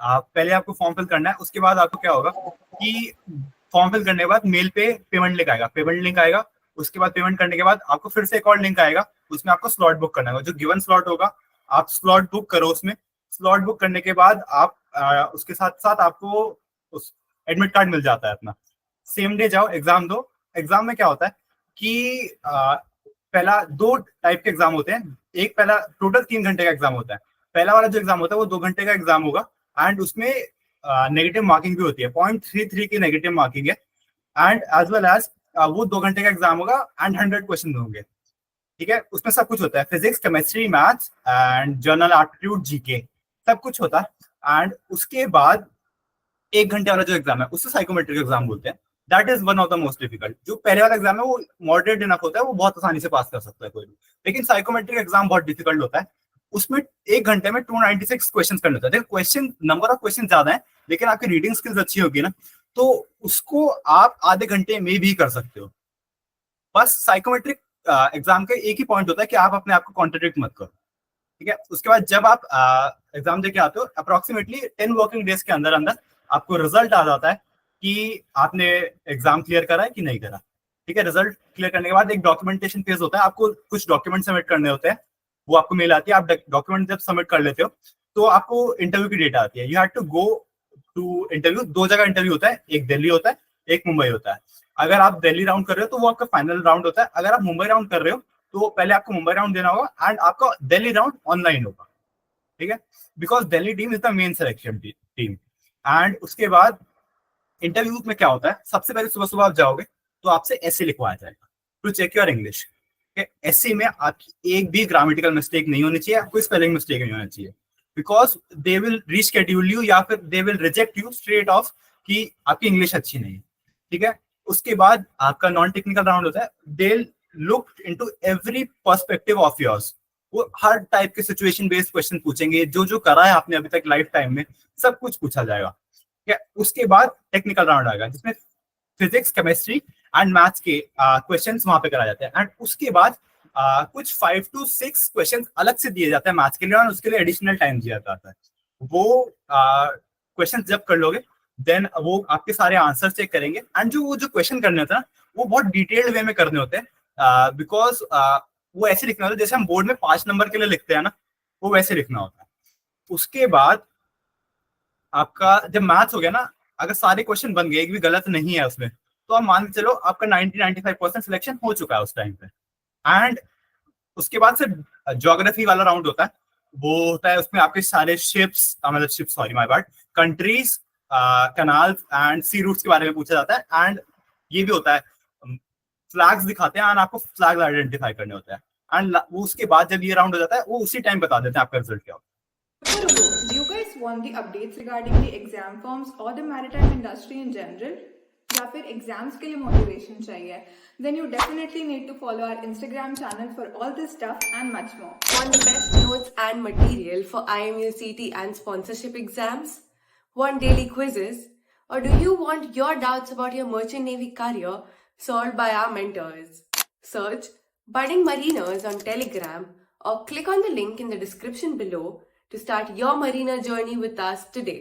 आप पहले आपको फॉर्म फिल करना है, उसके बाद आपको क्या होगा कि फॉर्म फिल करने के बाद मेल पे पेमेंट लिंक आएगा, पेमेंट लिंक आएगा। उसके बाद पेमेंट करने के बाद आपको फिर से एक और लिंक आएगा, उसमें आपको स्लॉट बुक करना होगा। जो गिवन स्लॉट होगा आप स्लॉट बुक करो उसमें। स्लॉट बुक करने के बाद आप उसके साथ साथ आपको उस एडमिट कार्ड मिल जाता है अपना। सेम डे जाओ एग्जाम दो। एग्जाम में क्या होता है कि पहला 2 टाइप के एग्जाम होते हैं। एक पहला टोटल 3 घंटे का एग्जाम होता है। पहला वाला जो एग्जाम होता है वो 2 घंटे का एग्जाम होगा एंड उसमें नेगेटिव मार्किंग भी होती है, 0.33 की नेगेटिव मार्किंग है। एंड एज वेल एज वो 2 घंटे का एग्जाम होगा एंड 100 क्वेश्चन होंगे। ठीक है, उसमें सब कुछ होता है, physics, chemistry, maths and general aptitude, GK, सब कुछ होता है। एंड उसके बाद 1 घंटे वाला जो एग्जाम है उससे साइकोमेट्रिक एग्जाम बोलते हैं। That is one of the most difficult. जो पहले वाला एग्जाम है वो मॉडरेट इनफ होता है, वो बहुत आसानी से पास कर सकता है कोई भी। लेकिन साइकोमेट्रिक एग्जाम बहुत डिफिकल्ट होता है। उसमें 1 घंटे में 296 क्वेश्चन करने होते हैं। क्वेश्चन नंबर ऑफ क्वेश्चन ज्यादा है, लेकिन आपकी रीडिंग स्किल्स अच्छी होगी ना, तो उसको आप आधे घंटे में भी कर सकते हो। बस साइकोमेट्रिक एग्जाम का एक ही पॉइंट होता है कि आप अपने आप को कॉन्ट्रडिक्ट मत करो। ठीक है, उसके बाद जब आप एग्जाम देके आते हो अप्रोक्सीमेटली 10 वर्किंग डेज के अंदर अंदर आपको रिजल्ट आ जाता है कि आपने एग्जाम क्लियर करा है कि नहीं करा। ठीक है, रिजल्ट क्लियर करने के बाद एक डॉक्यूमेंटेशन फेज होता है, आपको कुछ डॉक्यूमेंट सबमिट करने होते हैं। वो आपको मेल आती है, आप डॉक्यूमेंट जब सबमिट कर लेते हो तो आपको इंटरव्यू की डेट आती है। You have to go to interview. 2 जगह इंटरव्यू होता है, एक दिल्ली होता है, एक मुंबई होता है। अगर आप दिल्ली राउंड कर रहे हो तो वो आपका फाइनल राउंड होता है। अगर आप मुंबई राउंड कर रहे हो तो पहले आपको मुंबई राउंड देना होगा एंड आपका दिल्ली राउंड ऑनलाइन होगा। ठीक है, because Delhi team is the main selection team. And उसके बाद इंटरव्यू में क्या होता है, सबसे पहले सुबह सुबह आप जाओगे तो आपसे एसे लिखवाया जाएगा टू चेक योर इंग्लिश। एसे में आपकी एक भी ग्रामेटिकल मिस्टेक नहीं होनी चाहिए, कोई स्पेलिंग मिस्टेक नहीं होना चाहिए, because they will reschedule you या फिर they will reject you straight of कि आपकी इंग्लिश अच्छी नहीं है। ठीक है, उसके बाद आपका नॉन टेक्निकल राउंड होता है। They look into every perspective of yours. वो हर टाइप के सिचुएशन बेस्ड क्वेश्चन पूछेंगे, जो जो करा है आपने अभी तक लाइफ टाइम में सब कुछ पूछा जाएगा। ठीक है, उसके बाद टेक्निकल राउंड आएगा जिसमें फिजिक्स, केमिस्ट्री एंड मैथ्स के क्वेश्चंस वहां पे कराए जाते हैं। एंड उसके बाद कुछ 5 to 6 क्वेश्चन अलग से दिए जाते हैं मैथ्स के लिए और उसके लिए एडिशनल टाइम दिया जाता है। वो क्वेश्चन जब कर लोगे देन वो आपके सारे आंसर चेक करेंगे एंड जो क्वेश्चन करने होते हैं वो बहुत डिटेल्ड वे में करने होते हैं, बिकॉज वो ऐसे लिखना होता है जैसे हम बोर्ड में 5 नंबर के लिए लिखते हैं ना, वो वैसे लिखना होता है। उसके बाद आपका जब मैथ्स हो गया ना, अगर सारे क्वेश्चन बन गए, एक भी गलत नहीं है उसमें, तो आप मान के चलो आपका 90-95% सिलेक्शन हो चुका है उस टाइम पे। एंड उसके बाद से ज्योग्राफी वाला राउंड होता है। वो होता है उसमें आपके सारे शिप्स, मतलब ships, sorry my bad, countries, canals and sea routes के बारे में पूछा जाता है। एंड ये भी होता है फ्लैग्स दिखाते हैं एंड आपको फ्लैग्स आइडेंटिफाई करने होते हैं। एंड वो उसके बाद जब ये राउंड हो जाता है वो उसी टाइम बता देते हैं आपका रिजल्ट क्या होता Do you guys want the updates regarding the exam forms or the maritime industry in general? या फिर एग्जाम्स के लिए मोटिवेशन चाहिए? Then you definitely need to follow our Instagram channel for all this stuff and much more. Want the best notes and material for IMU CT and sponsorship exams? Want daily quizzes? Or do you want your doubts about your merchant navy career solved by our mentors? Search Budding Mariners on Telegram or click on the link in the description below to start your mariner journey with us today.